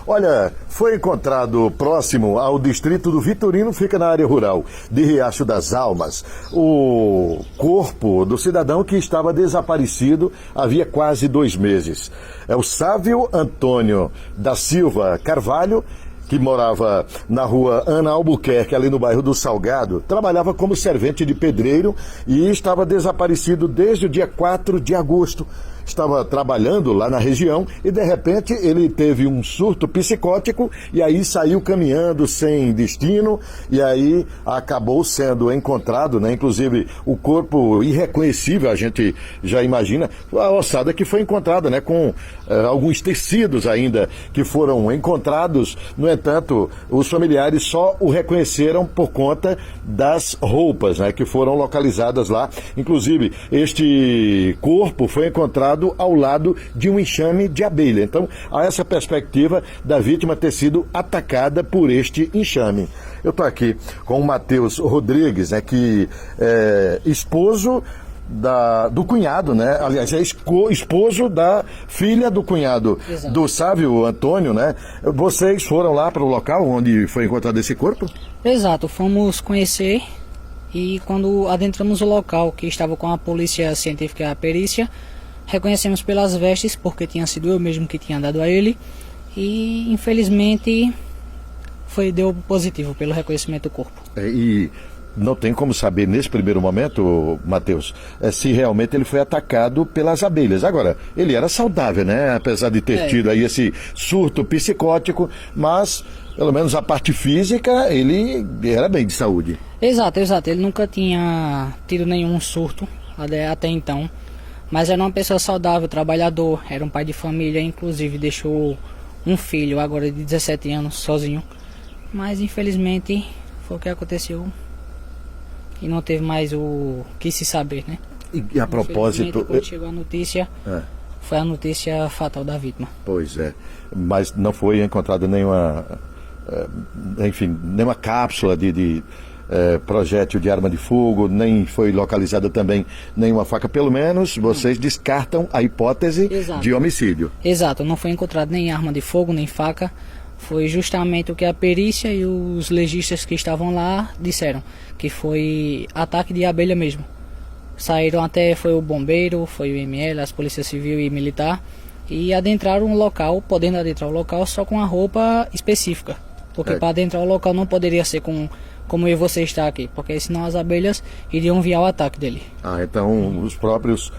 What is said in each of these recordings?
Olha, foi encontrado próximo ao distrito do Vitorino, fica na área rural de Riacho das Almas, o corpo do cidadão que estava desaparecido havia quase 2 meses. É o Sávio Antônio da Silva Carvalho, que morava na rua Ana Albuquerque, ali no bairro do Salgado, trabalhava como servente de pedreiro e estava desaparecido desde o dia 4 de agosto. Estava trabalhando lá na região e, de repente, ele teve um surto psicótico e aí saiu caminhando sem destino e aí acabou sendo encontrado, né? Inclusive, o corpo irreconhecível, a gente já imagina, a ossada que foi encontrada, né? Com alguns tecidos ainda que foram encontrados. No entanto, os familiares só o reconheceram por conta das roupas, né? Que foram localizadas lá. Inclusive, este corpo foi encontrado ao lado de um enxame de abelha. Então, há essa perspectiva da vítima ter sido atacada por este enxame. Eu estou aqui com o Matheus Rodrigues, né, que é esposo do cunhado, né? Aliás, é esposo da filha do cunhado. Exato. Do Sávio Antônio, né? Vocês foram lá para o local onde foi encontrado esse corpo? Exato, fomos conhecer e quando adentramos o local, que estava com a polícia científica e a perícia, reconhecemos pelas vestes, porque tinha sido eu mesmo que tinha dado a ele, e infelizmente deu positivo pelo reconhecimento do corpo. E não tem como saber nesse primeiro momento, Matheus, se realmente ele foi atacado pelas abelhas. Agora, ele era saudável, né? Apesar de ter tido aí esse surto psicótico, mas pelo menos a parte física, ele era bem de saúde. Exato. Ele nunca tinha tido nenhum surto até então. Mas era uma pessoa saudável, trabalhador, era um pai de família, inclusive deixou um filho agora de 17 anos sozinho. Mas infelizmente foi o que aconteceu e não teve mais o que se saber, né? E a propósito... Quando chegou a notícia, foi a notícia fatal da vítima. Pois é, mas não foi encontrada nenhuma, nenhuma cápsula de projétil de arma de fogo, nem foi localizada também nenhuma faca. Pelo menos vocês descartam a hipótese de homicídio. Exato, não foi encontrado nem arma de fogo, nem faca. Foi justamente o que a perícia e os legistas que estavam lá disseram, que foi ataque de abelha mesmo. Saíram até, foi o bombeiro, foi o IML, as polícias civil e militar, e adentraram o local, podendo adentrar o local só com a roupa específica. Porque para adentrar o local não poderia ser como eu e você está aqui, porque senão as abelhas iriam enviar o ataque dele. Então os próprios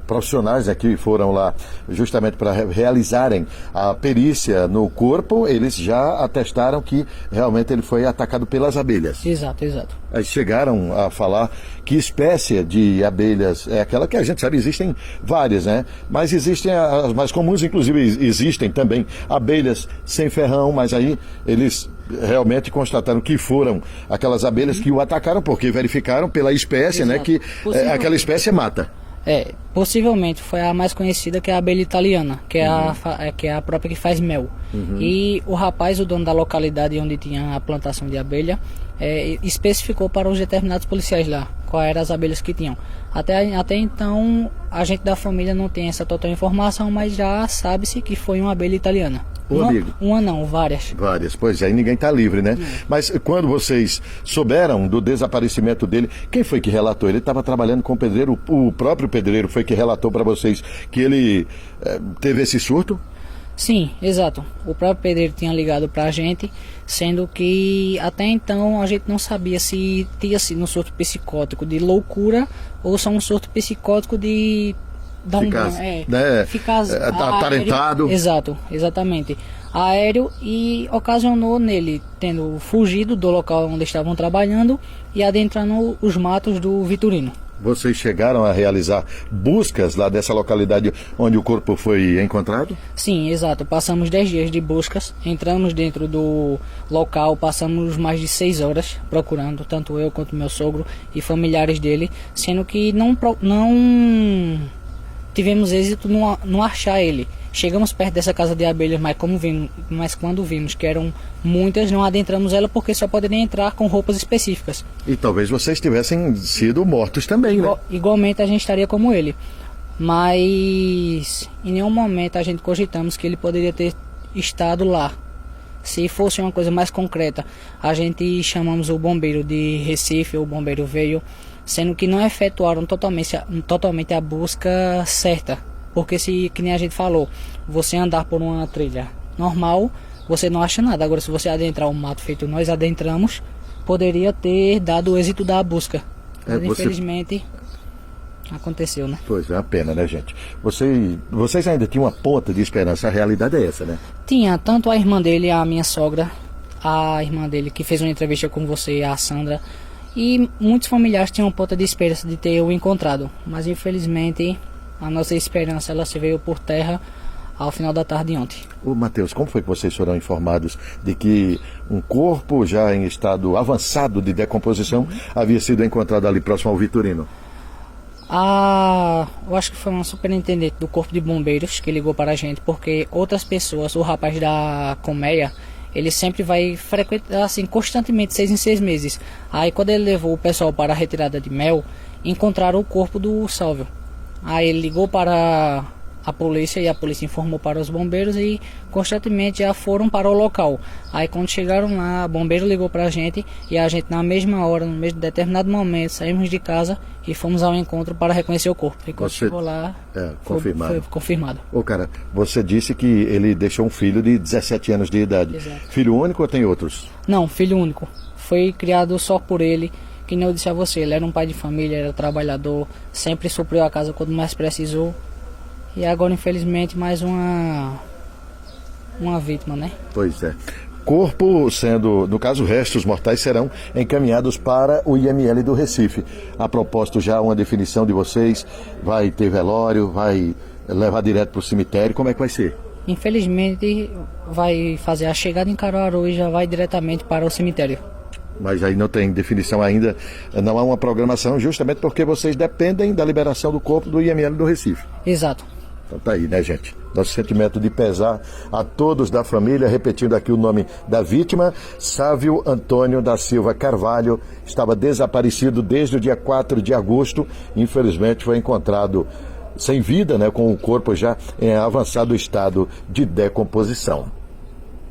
profissionais que foram lá justamente para realizarem a perícia no corpo, eles já atestaram que realmente ele foi atacado pelas abelhas. Exato. Aí chegaram a falar que espécie de abelhas é aquela que a gente sabe, existem várias, né? Mas existem as mais comuns, inclusive existem também abelhas sem ferrão, mas aí eles realmente constataram que foram aquelas abelhas que o atacaram, porque verificaram pela espécie, né, que aquela espécie mata. Possivelmente foi a mais conhecida, que é a abelha italiana, que é a própria que faz mel. E o rapaz, o dono da localidade onde tinha a plantação de abelha, especificou para os determinados policiais lá quais eram as abelhas que tinham. Até então, a gente da família não tem essa total informação, mas já sabe-se que foi uma abelha italiana. Uma não, várias. Várias, pois é, e ninguém está livre, né? Mas quando vocês souberam do desaparecimento dele, quem foi que relatou? Ele estava trabalhando com o pedreiro, o próprio pedreiro foi que relatou para vocês que ele teve esse surto? Sim, exato. O próprio pedreiro tinha ligado para a gente, sendo que até então a gente não sabia se tinha sido um surto psicótico de loucura ou só um surto psicótico de ficar atarentado. Exatamente. Aéreo, e ocasionou nele tendo fugido do local onde estavam trabalhando e adentrando os matos do Vitorino. Vocês chegaram a realizar buscas lá dessa localidade onde o corpo foi encontrado? Sim, exato. Passamos 10 dias de buscas, entramos dentro do local, passamos mais de 6 horas procurando, tanto eu quanto meu sogro e familiares dele, sendo que não tivemos êxito no achar ele. Chegamos perto dessa casa de abelhas, mas quando vimos que eram muitas, não adentramos ela porque só poderiam entrar com roupas específicas. E talvez vocês tivessem sido mortos também, né? Igualmente a gente estaria como ele. Mas em nenhum momento a gente cogitamos que ele poderia ter estado lá. Se fosse uma coisa mais concreta, a gente chamamos o bombeiro de Recife, o bombeiro veio, sendo que não efetuaram totalmente a busca certa. Porque se, que nem a gente falou, você andar por uma trilha normal, você não acha nada. Agora, se você adentrar o mato feito nós adentramos, poderia ter dado o êxito da busca. Mas infelizmente aconteceu, né? Pois é, uma pena, né, gente? Vocês ainda tinham uma ponta de esperança, a realidade é essa, né? Tinha tanto a irmã dele, a minha sogra, a irmã dele que fez uma entrevista com você, a Sandra, e muitos familiares tinham ponta de esperança de ter o encontrado, mas infelizmente a nossa esperança ela se veio por terra ao final da tarde de ontem. Ô Matheus, como foi que vocês foram informados de que um corpo já em estado avançado de decomposição havia sido encontrado ali próximo ao Vitorino? Eu acho que foi uma superintendente do Corpo de Bombeiros que ligou para a gente, porque outras pessoas, o rapaz da colmeia, ele sempre vai frequentar assim constantemente 6 em 6 meses. Aí quando ele levou o pessoal para a retirada de mel, encontraram o corpo do Sálvio. Aí ele ligou para a polícia e a polícia informou para os bombeiros e constantemente já foram para o local. Aí quando chegaram lá, o bombeiro ligou para a gente e a gente na mesma hora, no mesmo determinado momento, saímos de casa e fomos ao encontro para reconhecer o corpo. E quando chegou lá, confirmado. Foi confirmado. Ô cara, você disse que ele deixou um filho de 17 anos de idade. Exato. Filho único ou tem outros? Não, filho único. Foi criado só por ele. Que nem eu disse a você, ele era um pai de família, era trabalhador, sempre supriu a casa quando mais precisou. E agora, infelizmente, mais uma vítima, né? Pois é. Corpo sendo, no caso, restos mortais serão encaminhados para o IML do Recife. A propósito, já uma definição de vocês, vai ter velório, vai levar direto para o cemitério, como é que vai ser? Infelizmente, vai fazer a chegada em Caruaru e já vai diretamente para o cemitério. Mas aí não tem definição ainda, não há uma programação, justamente porque vocês dependem da liberação do corpo do IML do Recife. Exato. Então tá aí, né, gente? Nosso sentimento de pesar a todos da família, repetindo aqui o nome da vítima, Sávio Antônio da Silva Carvalho, estava desaparecido desde o dia 4 de agosto, infelizmente foi encontrado sem vida, né, com o corpo já em avançado estado de decomposição.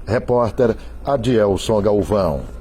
Repórter Adielson Galvão.